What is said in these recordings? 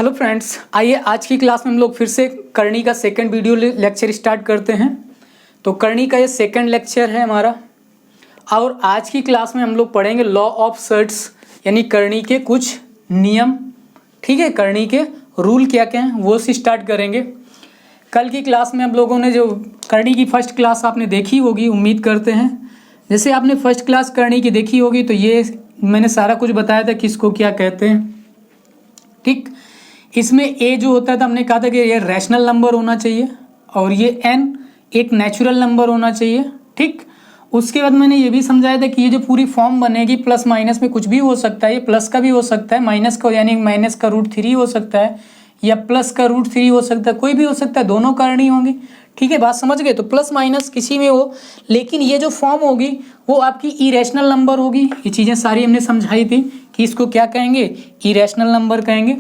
Hello friends, आइए आज की क्लास में हम लोग फिर से करनी का सेकंड वीडियो लेक्चर स्टार्ट करते हैं। तो करनी का ये सेकंड लेक्चर है हमारा और आज की क्लास में हम लोग पढ़ेंगे लॉ ऑफ सर्ट्स यानी करनी के कुछ नियम। ठीक है, करनी के रूल क्या क्या हैं वो से स्टार्ट करेंगे। कल की क्लास में हम लोगों ने जो करनी की फर्स्ट क्लास आपने देखी होगी, उम्मीद करते हैं जैसे आपने फर्स्ट क्लास करनी की देखी होगी तो ये मैंने सारा कुछ बताया था किसको क्या कहते हैं। ठीक, इसमें ए जो होता था हमने कहा था कि ये रैशनल नंबर होना चाहिए और ये एन एक नेचुरल नंबर होना चाहिए। ठीक, उसके बाद मैंने ये भी समझाया था कि ये जो पूरी फॉर्म बनेगी प्लस माइनस में कुछ भी हो सकता है, ये प्लस का भी हो सकता है, माइनस का यानी माइनस का √3 हो सकता है या प्लस का √3 हो सकता है, कोई भी हो सकता है, दोनों करनी होंगी। ठीक है, बात समझ गए। तो प्लस माइनस किसी में हो, लेकिन ये जो फॉर्म होगी वो आपकी इरेशनल नंबर होगी। ये चीज़ें सारी हमने समझाई थी कि इसको क्या कहेंगे, इरेशनल नंबर कहेंगे।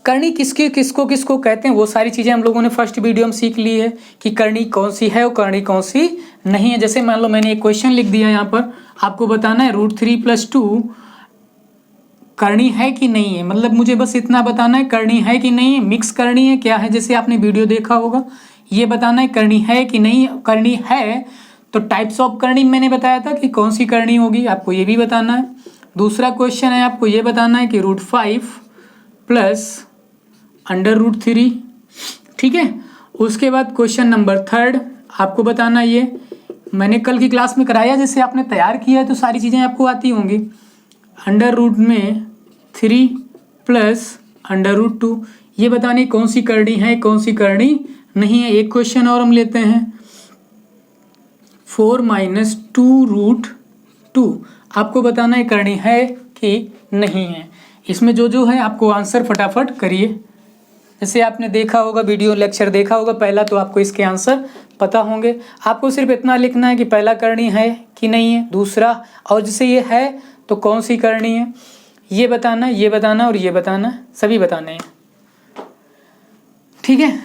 करनी किसको कहते हैं वो सारी चीज़ें हम लोगों ने फर्स्ट वीडियो में सीख ली है कि करनी कौन सी है और करनी कौन सी नहीं है। जैसे मान लो मैंने एक क्वेश्चन लिख दिया यहाँ पर, आपको बताना है √3 + 2 करनी है कि नहीं है, मतलब मुझे बस इतना बताना है करनी है कि नहीं है, मिक्स करनी है क्या है, जैसे आपने वीडियो देखा होगा ये बताना है करनी है कि नहीं। करनी है तो टाइप्स ऑफ करनी मैंने बताया था कि कौन सी करनी होगी, आपको ये भी बताना है। दूसरा क्वेश्चन है आपको ये बताना है कि √5 + √3। ठीक है, उसके बाद क्वेश्चन नंबर थर्ड आपको बताना ये मैंने कल की क्लास में कराया, जैसे आपने तैयार किया है तो सारी चीज़ें आपको आती होंगी। √3 + √2 ये बतानी कौन सी करनी है कौन सी करनी नहीं है। एक क्वेश्चन और हम लेते हैं 4 - 2√2 आपको बताना है करनी है कि नहीं है। इसमें जो है आपको आंसर फटाफट करिए। जैसे आपने देखा होगा वीडियो लेक्चर देखा होगा पहला, तो आपको इसके आंसर पता होंगे। आपको सिर्फ इतना लिखना है कि पहला करनी है कि नहीं है, दूसरा और जैसे ये है तो कौन सी करनी है ये बताना और ये बताना, सभी बताने हैं। ठीक है,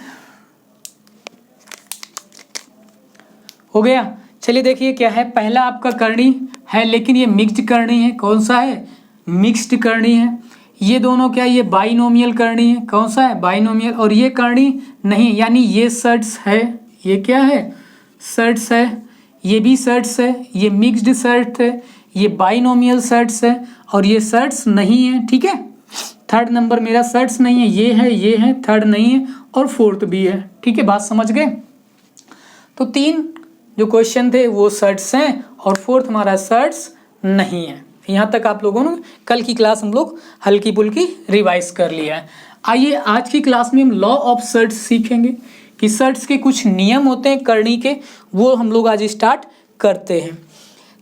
हो गया। चलिए देखिए क्या है, पहला आपका करनी है लेकिन ये मिक्स्ड करनी है। कौन सा है, मिक्स्ड करनी है। ये दोनों क्या, ये बाइनोमियल करनी है। कौन सा है, बाइनोमियल। और ये करनी नहीं यानी ये सर्ट्स है, ये क्या है, सर्ट्स है, ये भी सर्ट्स है, ये मिक्स्ड सर्ट है, ये बाइनोमियल सर्ट्स है और ये सर्ट्स नहीं है। ठीक है, थर्ड नंबर मेरा सर्ट्स नहीं है, ये है, थर्ड नहीं है और फोर्थ भी है। ठीक है, बात समझ गए। तो तीन जो क्वेश्चन थे वो सर्ट्स हैं और फोर्थ हमारा सर्ट्स नहीं है। यहाँ तक आप लोगों ने कल की क्लास हम लोग हल्की फुल्की रिवाइज कर लिया है। आइए आज की क्लास में हम लॉ ऑफ सर्ट्स सीखेंगे कि सर्ट्स के कुछ नियम होते हैं करनी के, वो हम लोग आज स्टार्ट करते हैं।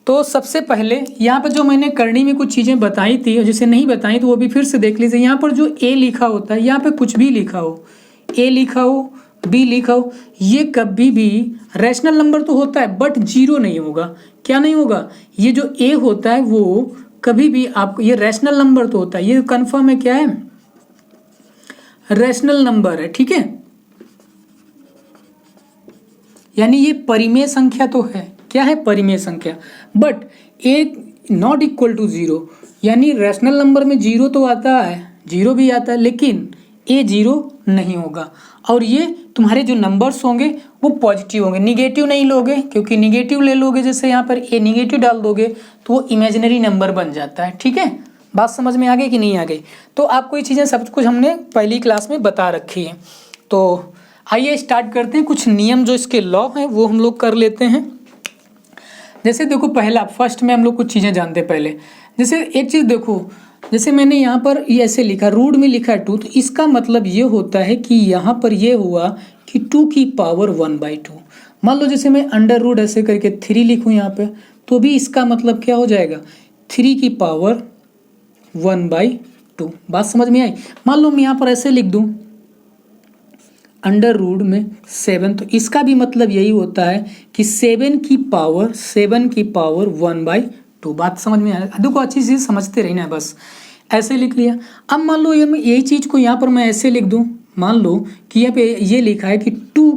तो सबसे पहले यहाँ पर जो मैंने करनी में कुछ चीज़ें बताई थी और जिसे नहीं बताई तो वो भी फिर से देख लीजिए। यहाँ पर जो ए लिखा होता है, यहाँ पर कुछ भी लिखा हो, ए लिखा हो, बी लिखा हो, ये कभी भी रैशनल नंबर तो होता है बट जीरो नहीं होगा। क्या नहीं होगा, ये जो ए होता है वो कभी भी आपको, ये रैशनल नंबर तो होता है, ये कंफर्म है क्या है, रैशनल नंबर है। ठीक है, यानी ये परिमेय संख्या तो है, क्या है, परिमेय संख्या, but a not equal to 0 यानी रैशनल नंबर में जीरो तो आता है, जीरो भी आता है लेकिन ए जीरो नहीं होगा। और ये तुम्हारे जो नंबर्स होंगे वो पॉजिटिव होंगे, निगेटिव नहीं लोगे, क्योंकि निगेटिव ले लोगे जैसे यहाँ पर ए निगेटिव डाल दोगे तो वो इमेजिनरी नंबर बन जाता है। ठीक है, बात समझ में आ गई कि नहीं आ गई। तो आपको ये चीज़ें सब कुछ हमने पहली क्लास में बता रखी है। तो आइए स्टार्ट करते हैं, कुछ नियम जो इसके लॉ हैं वो हम लोग कर लेते हैं। जैसे देखो पहला फर्स्ट में हम लोग कुछ चीज़ें जानते हैं पहले। जैसे एक चीज़ देखो, जैसे मैंने यहाँ पर ये ऐसे लिखा, रूट में लिखा है 2, तो इसका मतलब ये होता है कि यहाँ पर ये हुआ कि 2 की पावर 1/2। मान लो जैसे मैं अंडर रूट ऐसे करके 3 लिखूँ यहाँ पे, तो भी इसका मतलब क्या हो जाएगा, 3 की पावर 1/2। बात समझ में आई। मान लो मैं यहाँ पर ऐसे लिख दूँ अंडर रूट में 7, तो इसका भी मतलब यही होता है कि 7 की पावर 1/2। बात समझ में आया, देखो अच्छी चीज़ समझते रही ना, बस ऐसे लिख लिया। अब मान लो ये मैं यही चीज़ को यहाँ पर मैं ऐसे लिख दूँ, मान लो कि यहाँ पे ये लिखा है कि 2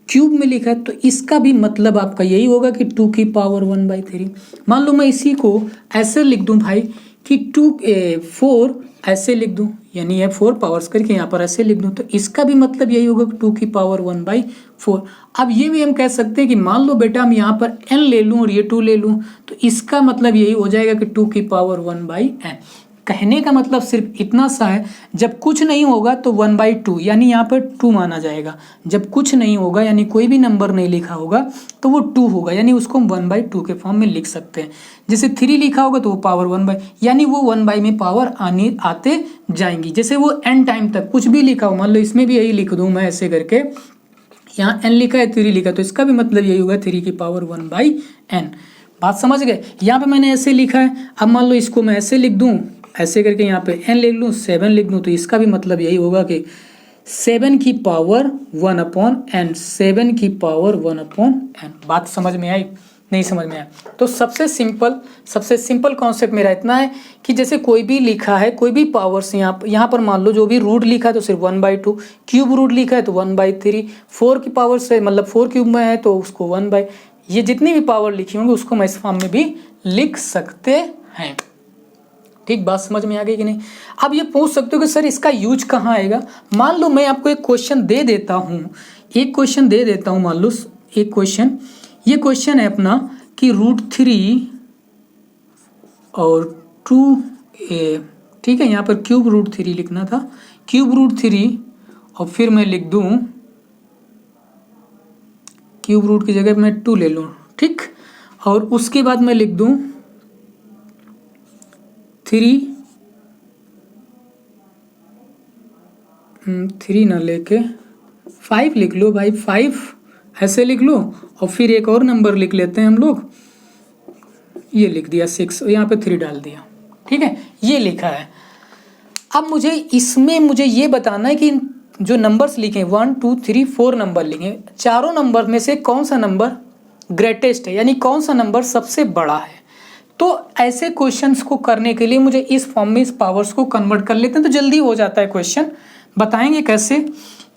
क्यूब में लिखा है, तो इसका भी मतलब आपका यही होगा कि 2 की पावर 1/3। मान लो मैं इसी को ऐसे लिख दूँ भाई कि 4 ऐसे लिख दूँ, यानी ये 4 पावर्स करके यहाँ पर ऐसे लिख दूँ, तो इसका भी मतलब यही होगा कि 2 की पावर 1/4। अब ये भी हम कह सकते हैं कि मान लो बेटा हम यहाँ पर n ले लूँ और ये 2 ले लूँ, तो इसका मतलब यही हो जाएगा कि 2 की पावर 1/n। कहने का मतलब सिर्फ इतना सा है, जब कुछ नहीं होगा तो 1/2, यानी यहाँ पर 2 माना जाएगा। जब कुछ नहीं होगा यानी कोई भी नंबर नहीं लिखा होगा तो वो 2 होगा, यानी उसको हम 1/2 के फॉर्म में लिख सकते हैं। जैसे 3 लिखा होगा तो वो पावर 1/, यानी वो 1/ में पावर आते जाएंगी। जैसे वो n टाइम तक कुछ भी लिखा हो, मान लो इसमें भी यही लिख दूँ मैं ऐसे करके, यहाँ n लिखा है 3 लिखा, तो इसका भी मतलब यही होगा 3 की पावर 1/n। बात समझ गए? यहाँ पे मैंने ऐसे लिखा है, अब मान लो इसको मैं ऐसे लिख दूँ, ऐसे करके यहाँ पे n लिख लूँ, 7 लिख दूँ, तो इसका भी मतलब यही होगा कि 7 की पावर 1/n, 7 की पावर 1/n। बात समझ में आई? नहीं समझ में आया? तो सबसे सिंपल कॉन्सेप्ट मेरा इतना है कि जैसे कोई भी लिखा है, कोई भी पावर्स यहाँ पर मान लो जो भी रूट लिखा है तो सिर्फ 1/2, क्यूब रूट लिखा है तो 1/3, 4 की पावर से मतलब 4 क्यूब में है तो उसको 1/, ये जितनी भी पावर लिखी होंगी उसको मैं इस फॉर्म में भी लिख सकते हैं। ठीक, बात समझ में आ गई कि नहीं? अब ये पूछ सकते हो कि सर इसका यूज कहाँ आएगा। मान लो मैं आपको एक क्वेश्चन दे देता हूँ, मान लो एक क्वेश्चन, ये क्वेश्चन है अपना कि √3 और 2a, ठीक है, यहाँ पर क्यूब √3 लिखना था, क्यूब √3 और फिर मैं लिख दूँ, क्यूब रूट की जगह मैं 2 ले लूँ, ठीक, और उसके बाद मैं लिख दूँ 3 ना लेके 5 लिख लो भाई, 5 ऐसे लिख लो, और फिर एक और नंबर लिख लेते हैं हम लोग, ये लिख दिया 6 और यहाँ पे 3 डाल दिया, ठीक है, ये लिखा है। अब मुझे ये बताना है कि जो नंबर्स लिखे 1 2 3 4 नंबर लिखे, चारों नंबर में से कौन सा नंबर ग्रेटेस्ट है, यानी कौन सा नंबर सबसे बड़ा है। तो ऐसे क्वेश्चंस को करने के लिए मुझे इस फॉर्म में इस पावर्स को कन्वर्ट कर लेते हैं, तो जल्दी हो जाता है क्वेश्चन। बताएंगे कैसे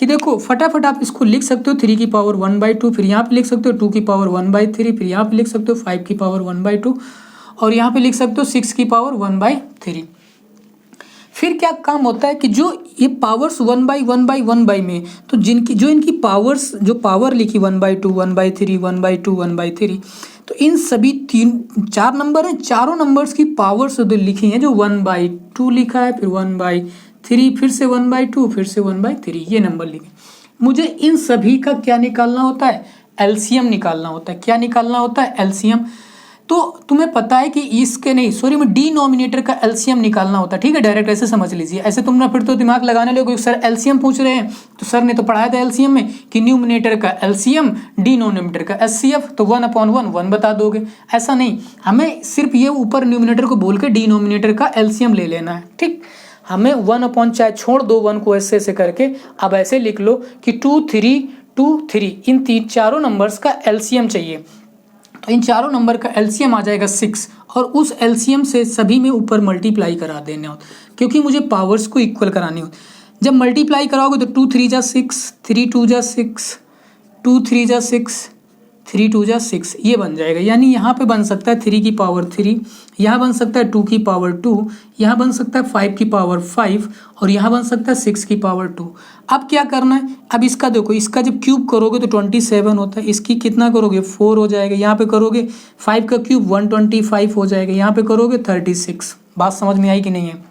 कि देखो फटाफट आप इसको लिख सकते हो 3 की पावर 1/2, फिर यहाँ पे लिख सकते हो 2 की पावर 1/3, फिर यहाँ पे लिख सकते हो 5 की पावर 1/2 और यहाँ पे लिख सकते हो 6 की पावर 1/3। फिर क्या काम होता है कि जो ये पावर्स 1/1/1 में, तो जो इनकी पावर्स, जो पावर लिखी 1/2 1/3 1/2 1/3, तो इन सभी 4 नंबर हैं, चारों नंबर्स की पावर्स लिखी हैं, जो 1/2 लिखा है, फिर 1/3, फिर से 1/2, फिर से 1/3, ये नंबर लिखे। मुझे इन सभी का क्या निकालना होता है? एलसीएम निकालना होता है। क्या निकालना होता है? एलसीएम। तो तुम्हें पता है कि इसके नहीं, सॉरी, में डिनोमिनेटर का एलसीएम निकालना होता है, ठीक है, डायरेक्ट ऐसे समझ लीजिए। ऐसे तुम ना फिर तो दिमाग लगाने लगोगे, सर एलसीएम पूछ रहे हैं, तो सर ने तो पढ़ाया था एलसीएम में कि न्यूमिनेटर का एलसीएम डिनोमिनेटर का एचसीएफ, तो 1/1 बता दोगे। ऐसा नहीं, हमें सिर्फ ये ऊपर न्यूमिनेटर को बोल के डिनोमिनेटर का एलसीएम ले लेना है, ठीक। हमें 1/, चाहे छोड़ दो 1 को, ऐसे करके अब ऐसे लिख लो कि 2 3 2 3, इन चारों नंबर्स का एलसीएम चाहिए। तो इन चारों नंबर का एलसीएम आ जाएगा 6, और उस एलसीएम से सभी में ऊपर मल्टीप्लाई करा देने होते, क्योंकि मुझे पावर्स को इक्वल करानी होती। जब मल्टीप्लाई कराओगे तो 2 3 जा 6, 3 2 जा 6, 2 3 जा 6, 3 2 जा 6, ये बन जाएगा। यानी यहाँ पे बन सकता है 3 की पावर 3, यहाँ बन सकता है 2 की पावर 2, यहाँ बन सकता है 5 की पावर 5, और यहाँ बन सकता है 6 की पावर 2। अब क्या करना है? अब इसका देखो, इसका जब क्यूब करोगे तो 27 होता है, इसकी कितना करोगे? 4 हो जाएगा। यहाँ पे करोगे 5 का क्यूब 125 हो जाएगा, यहाँ पे करोगे 36। बात समझ में आई कि नहीं है?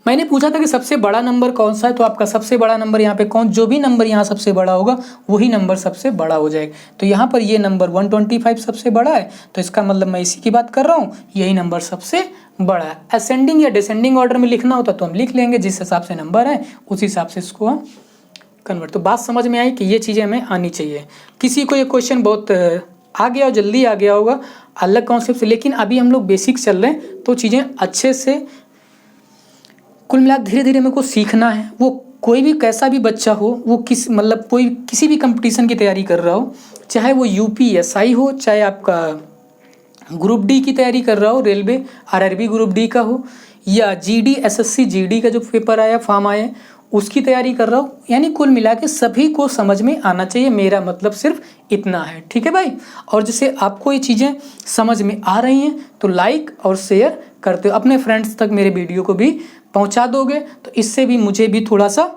मैंने पूछा था कि सबसे बड़ा नंबर कौन सा है, तो आपका सबसे बड़ा नंबर यहाँ पे जो भी नंबर यहाँ सबसे बड़ा होगा वही नंबर सबसे बड़ा हो जाएगा। तो यहाँ पर ये नंबर 125 सबसे बड़ा है, तो इसका मतलब मैं इसी की बात कर रहा हूँ, यही नंबर सबसे बड़ा है। असेंडिंग या डिसेंडिंग ऑर्डर में लिखना होता तो हम लिख लेंगे, जिस हिसाब से नंबर है उस हिसाब से इसको हम कन्वर्ट। तो बात समझ में आई कि ये चीज़ें हमें आनी चाहिए। किसी को ये क्वेश्चन बहुत आ गया हो, जल्दी आ गया होगा, अलग कॉन्सेप्ट से, लेकिन अभी हम लोग बेसिक चल रहे हैं, तो चीज़ें अच्छे से कुल मिला धीरे धीरे मेरे को सीखना है। वो कोई भी कैसा भी बच्चा हो, वो कोई किसी भी कंपटीशन की तैयारी कर रहा हो, चाहे वो यूपीएसआई हो, चाहे आपका ग्रुप डी की तैयारी कर रहा हो, रेलवे आरआरबी ग्रुप डी का हो, या जीडी एसएससी जीडी का जो पेपर आया, फॉर्म आया, उसकी तैयारी कर रहा हो, यानी कुल मिला के सभी को समझ में आना चाहिए। मेरा मतलब सिर्फ इतना है, ठीक है भाई। और जैसे आपको ये चीज़ें समझ में आ रही हैं तो लाइक और शेयर करते हो, अपने फ्रेंड्स तक मेरे वीडियो को भी पहुंचा दोगे तो इससे भी मुझे भी थोड़ा सा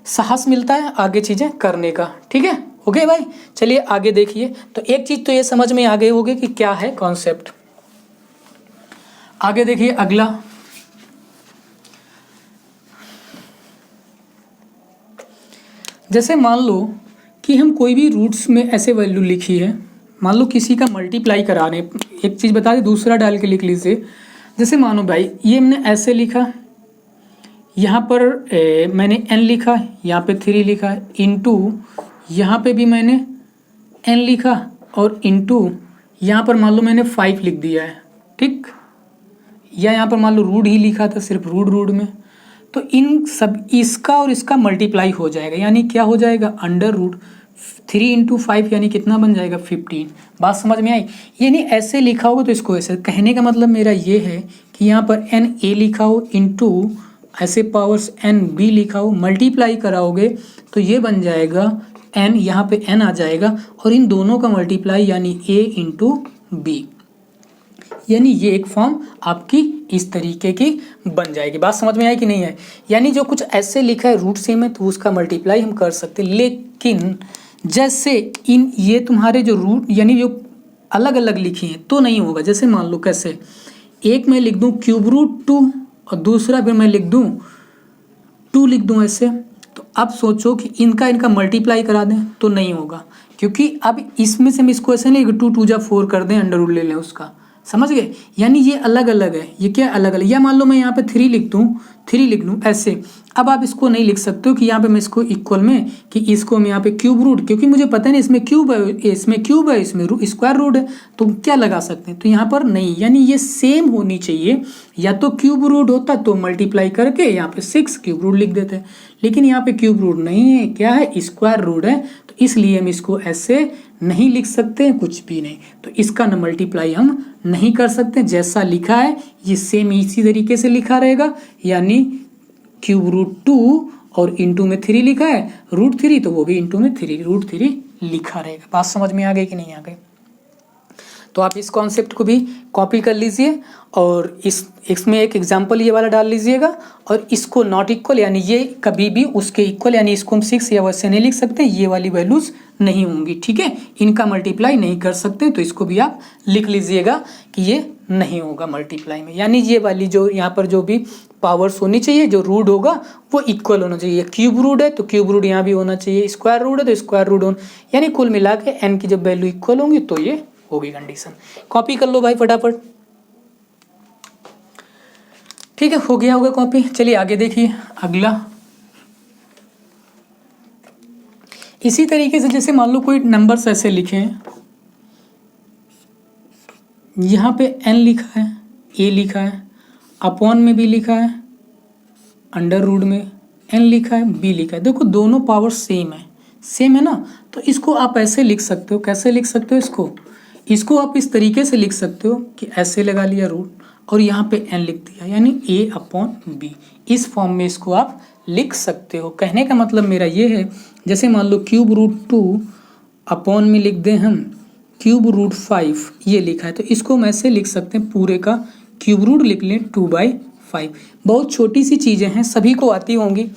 साहस मिलता है आगे चीज़ें करने का। ठीक है, ओके भाई, चलिए आगे देखिए। तो एक चीज़ तो ये समझ में आ गई होगी कि क्या है कॉन्सेप्ट। आगे देखिए अगला, जैसे मान लो कि हम कोई भी रूट्स में ऐसे वैल्यू लिखी है, मान लो किसी का मल्टीप्लाई करा रहे, एक चीज़ बता दें दूसरा डाल के लिख लीजिए। जैसे मानो भाई ये हमने ऐसे लिखा, यहाँ पर मैंने n लिखा, यहाँ पे 3 लिखा, इनटू यहाँ पे भी मैंने n लिखा और इनटू यहाँ पर मान लो मैंने 5 लिख दिया है। ठीक, या यहाँ पर मान लो रूट ही लिखा था, सिर्फ रूट में, तो इन सब इसका और इसका मल्टीप्लाई हो जाएगा, यानी क्या हो जाएगा, अंडर रूट 3 इंटू 5 यानी कितना बन जाएगा 15। बात समझ में आई? यानी ऐसे लिखा होगा तो इसको ऐसे, कहने का मतलब मेरा ये है कि यहाँ पर एन ए लिखा हो इंटू ऐसे पावर्स एन बी लिखा हो, मल्टीप्लाई कराओगे तो ये बन जाएगा एन, यहाँ पे एन आ जाएगा और इन दोनों का मल्टीप्लाई यानी ए इंटू बी, यानी ये एक फॉर्म आपकी इस तरीके की बन जाएगी। बात समझ में आई कि नहीं है? यानी जो कुछ ऐसे लिखा है रूट सेम है तो उसका मल्टीप्लाई हम कर सकते, लेकिन जैसे इन ये तुम्हारे जो रूट यानी जो अलग अलग लिखी हैं तो नहीं होगा। जैसे मान लो कैसे, एक मैं लिख दूं क्यूब रूट 2 और दूसरा फिर मैं लिख दूं 2 लिख दूं ऐसे, तो अब सोचो कि इनका मल्टीप्लाई करा दें तो नहीं होगा, क्योंकि अब इसमें से हम इसको ऐसे नहीं 2 2 जा 4 कर दें, अंडर रूट ले लें उसका, समझ गए? यानी ये अलग अलग है, ये क्या अलग अलग। या मान लो मैं यहाँ पे 3 लिख दूँ, 3 लिख लूँ ऐसे, अब आप इसको नहीं लिख सकते हो कि यहाँ पे मैं इसको इक्वल में कि इसको मैं यहाँ पे क्यूब रूट, क्योंकि मुझे पता नहीं इसमें क्यूब है, इसमें स्क्वायर रूट है, तो क्या लगा सकते हैं, तो यहाँ पर नहीं। यानी ये सेम होनी चाहिए, या तो क्यूब रूट होता तो मल्टीप्लाई करके यहाँ पे 6 क्यूब रूट लिख देते, लेकिन यहाँ पे क्यूब रूट नहीं है, क्या है, स्क्वायर रूट है, तो इसलिए हम इसको ऐसे नहीं लिख सकते हैं, कुछ भी नहीं। तो इसका न मल्टीप्लाई हम नहीं कर सकते, जैसा लिखा है ये सेम इसी तरीके से लिखा रहेगा, यानी क्यूब रूट 2 और इंटू में 3 लिखा है, रूट 3 तो वो भी इंटू में 3 रूट 3 लिखा रहेगा। बात समझ में आ गई कि नहीं आ गई? तो आप इस कॉन्सेप्ट को भी कॉपी कर लीजिए और इसमें एक एग्जांपल ये वाला डाल लीजिएगा, और इसको नॉट इक्वल यानी ये कभी भी उसके इक्वल, यानी इसको हम 6 या वैसे नहीं लिख सकते, ये वाली वैल्यूज नहीं होंगी। ठीक है, इनका मल्टीप्लाई नहीं कर सकते, तो इसको भी आप लिख लीजिएगा कि ये नहीं होगा मल्टीप्लाई में। यानी ये वाली जो यहाँ पर जो भी पावर्स होनी चाहिए, जो रूट होगा वो इक्वल होना चाहिए। क्यूब रूट है तो क्यूब रूट यहाँ भी होना चाहिए, स्क्वायर रूट है तो स्क्वायर रूट होना, यानी कुल मिला के एन की जब वैल्यू इक्वल होंगी तो ये होगी कंडीशन। कॉपी कर लो भाई फटाफट। ठीक है, हो गया होगा कॉपी। चलिए आगे देखिए अगला। इसी तरीके से जैसे मान लो कोई नंबर्स ऐसे लिखे हैं, यहाँ पे n लिखा है, a लिखा है, अपॉन में भी लिखा है, अंडर रूट में n लिखा है, b लिखा है। देखो दोनों पावर सेम है ना, तो इसको आप ऐसे लिख सकते हो। कैसे लिख सकते हो इसको आप इस तरीके से लिख सकते हो कि ऐसे लगा लिया रूट और यहाँ पे n लिख दिया, यानी a अपॉन b। इस फॉर्म में इसको आप लिख सकते हो। कहने का मतलब मेरा ये है, जैसे मान लो क्यूब रूट 2 अपॉन में लिख दें हम क्यूब रूट 5, ये लिखा है, तो इसको हम ऐसे लिख सकते हैं, पूरे का क्यूब रूट लिख लें 2/5। बहुत छोटी सी चीज़ें हैं, सभी को आती होंगी।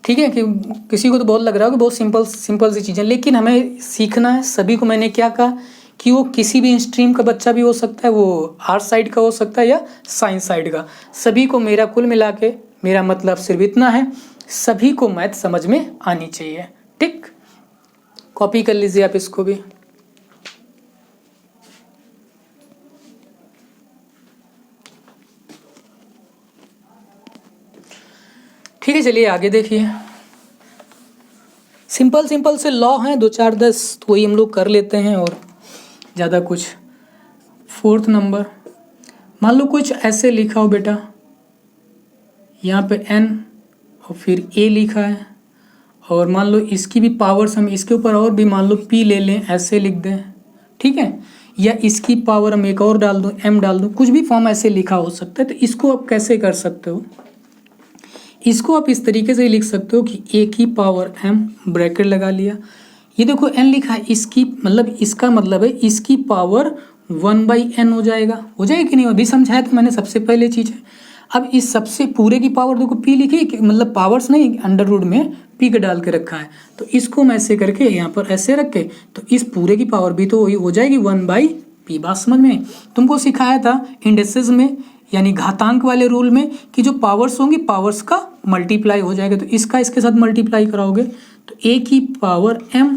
ठीक है, कि किसी को तो बहुत लग रहा होगा बहुत सिंपल सी चीज़ें, लेकिन हमें सीखना है सभी को। मैंने क्या कहा कि वो किसी भी स्ट्रीम का बच्चा भी हो सकता है, वो आर्ट साइड का हो सकता है या साइंस साइड का, सभी को मेरा कुल मिला के मेरा मतलब सिर्फ इतना है, सभी को मैथ समझ में आनी चाहिए। ठीक, कॉपी कर लीजिए आप इसको भी। ठीक है, चलिए आगे देखिए। सिंपल से लॉ हैं 2 4 10, तो वही हम लोग कर लेते हैं और ज़्यादा कुछ। 4th नंबर, मान लो कुछ ऐसे लिखा हो बेटा, यहाँ पे n और फिर a लिखा है, और मान लो इसकी भी पावर्स हम इसके ऊपर और भी मान लो p ले लें, ऐसे लिख दें। ठीक है, या इसकी पावर हम एक और डाल दूँ, m डाल दूँ, कुछ भी फॉर्म ऐसे लिखा हो सकता है। तो इसको आप कैसे कर सकते हो, इसको आप इस तरीके से लिख सकते हो कि a की पावर m, ब्रैकेट लगा लिया, ये देखो n लिखा है, इसकी मतलब इसका मतलब है इसकी पावर 1/n हो जाएगा कि नहीं? अभी समझाया था मैंने सबसे पहले चीज़ है। अब इस सबसे पूरे की पावर देखो p लिखी, मतलब पावर्स नहीं, अंडर रूट में p के डाल के रखा है, तो इसको मैं ऐसे करके यहाँ पर ऐसे रख के, तो इस पूरे की पावर भी तो हो जाएगी 1/p। बात समझ में? तुमको सिखाया था इंडेक्सेस में यानी घातांक वाले रूल में कि जो पावर्स होंगी पावर्स का मल्टीप्लाई हो जाएगा, तो इसका इसके साथ मल्टीप्लाई कराओगे तो a की पावर m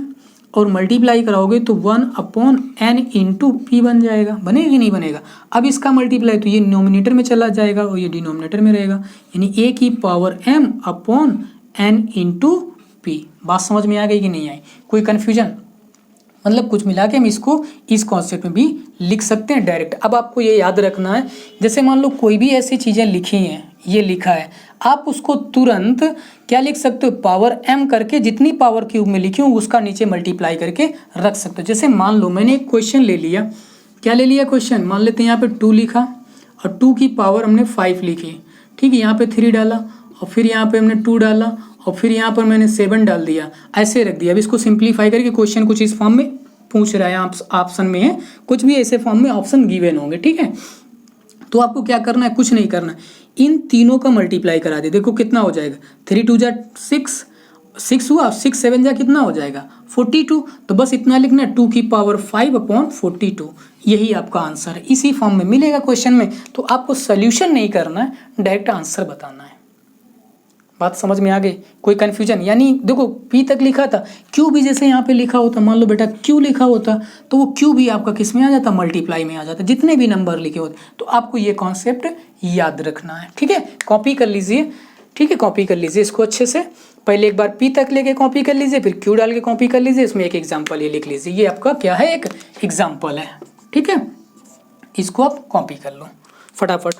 और मल्टीप्लाई कराओगे तो 1/n इंटू पी बन जाएगा। बनेगा कि नहीं बनेगा? अब इसका मल्टीप्लाई तो ये डिनोमिनेटर में चला जाएगा और ये डिनोमिनेटर में रहेगा, यानी a की power m upon n into P. बात समझ में आ गई कि नहीं आई? कोई कन्फ्यूजन? मतलब कुछ मिला के हम इसको इस कॉन्सेप्ट में भी लिख सकते हैं डायरेक्ट। अब आपको ये याद रखना है, जैसे मान लो कोई भी ऐसी चीज़ें लिखी हैं, ये लिखा है, आप उसको तुरंत क्या लिख सकते हो? पावर m करके जितनी पावर क्यूब में लिखी हूँ उसका नीचे मल्टीप्लाई करके रख सकते हो। जैसे मान लो मैंने एक क्वेश्चन ले लिया, क्या ले लिया क्वेश्चन? मान लेते हैं यहाँ पे 2 लिखा और 2 की पावर हमने 5 लिखी, ठीक है। यहाँ पे 3 डाला और फिर यहाँ पे हमने 2 डाला और फिर यहाँ पर मैंने 7 डाल दिया, ऐसे रख दिया। अब इसको सिंप्लीफाई करके क्वेश्चन कुछ इस फॉर्म में पूछ रहा है, ऑप्शन में है, कुछ भी ऐसे फॉर्म में ऑप्शन गिवन होंगे, ठीक है। तो आपको क्या करना है? कुछ नहीं करना, इन तीनों का मल्टीप्लाई करा दे। देखो कितना हो जाएगा, 3 2 जा 6 हुआ, 6 7 जा कितना हो जाएगा? 42। तो बस इतना लिखना है 2 की पावर 5/42, यही आपका आंसर है। इसी फॉर्म में मिलेगा क्वेश्चन में, तो आपको सोल्यूशन नहीं करना है, डायरेक्ट आंसर बताना है। बात समझ में आ गई? कोई कन्फ्यूजन? यानी देखो p तक लिखा था, q भी जैसे यहाँ पे लिखा होता, मान लो बेटा q लिखा होता तो वो q भी आपका किस में आ जाता? मल्टीप्लाई में आ जाता, जितने भी नंबर लिखे होते। तो आपको ये कॉन्सेप्ट याद रखना है, ठीक है। कॉपी कर लीजिए, ठीक है, कॉपी कर लीजिए इसको अच्छे से। पहले एक बार p तक लेके कॉपी कर लीजिए, फिर q डाल के कॉपी कर लीजिए। इसमें एक एग्जाम्पल ये लिख लीजिए, ये आपका क्या है? एक एग्जाम्पल है, ठीक है। इसको आप कॉपी कर लो फटाफट।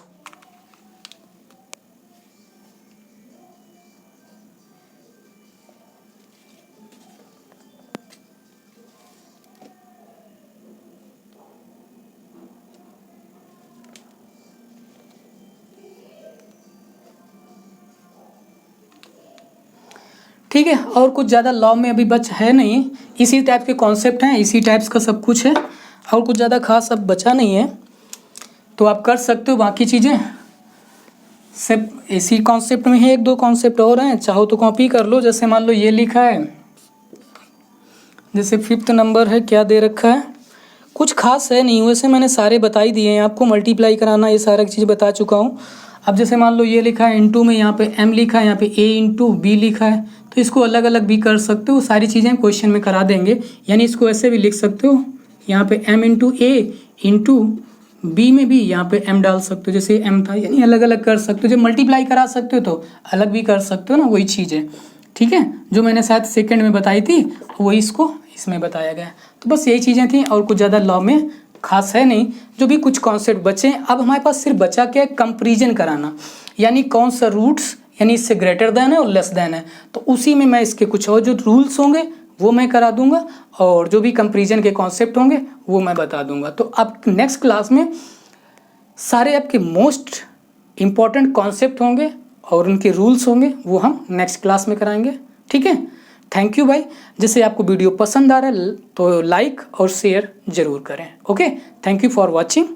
ठीक है, और कुछ ज़्यादा लॉ में अभी बच है नहीं, इसी टाइप के कॉन्सेप्ट हैं, इसी टाइप्स का सब कुछ है, और कुछ ज़्यादा खास अब बचा नहीं है, तो आप कर सकते हो। बाकी चीज़ें सिर्फ इसी कॉन्सेप्ट में है, 1-2 कॉन्सेप्ट और हैं, चाहो तो कॉपी कर लो। जैसे मान लो ये लिखा है, जैसे 5th नंबर है, क्या दे रखा है? कुछ खास है नहीं, वैसे मैंने सारे बता ही दिए हैं आपको। मल्टीप्लाई कराना ये सारा चीज़ बता चुका हूँ। अब जैसे मान लो ये लिखा है इंटू में, यहाँ पे m लिखा है, यहाँ पे a इंटू b लिखा है, तो इसको अलग अलग भी कर सकते हो। सारी चीज़ें क्वेश्चन में करा देंगे, यानी इसको ऐसे भी लिख सकते हो, यहाँ पे m into a into b में भी यहाँ पे m डाल सकते हो, जैसे m था, यानी अलग अलग कर सकते हो। जब मल्टीप्लाई करा सकते हो तो अलग भी कर सकते हो ना, वही चीज़ है, ठीक है। जो मैंने शायद सेकेंड में बताई थी वही इसको इसमें बताया गया। तो बस यही चीज़ें थी, और कुछ ज़्यादा लॉ में खास है नहीं। जो भी कुछ कॉन्सेप्ट बचे, अब हमारे पास सिर्फ बचा क्या है? कंपैरिजन कराना, यानी कौन सा रूट्स यानी इससे ग्रेटर देन है और लेस देन है, तो उसी में मैं इसके कुछ और जो रूल्स होंगे वो मैं करा दूंगा, और जो भी कंपैरिजन के कॉन्सेप्ट होंगे वो मैं बता दूंगा। तो अब नेक्स्ट क्लास में सारे आपके मोस्ट इम्पॉर्टेंट कॉन्सेप्ट होंगे और उनके रूल्स होंगे, वो हम नेक्स्ट क्लास में कराएंगे, ठीक है। थैंक यू भाई। जैसे आपको वीडियो पसंद आ रहा है तो लाइक और शेयर ज़रूर करें। Okay, thank you for watching.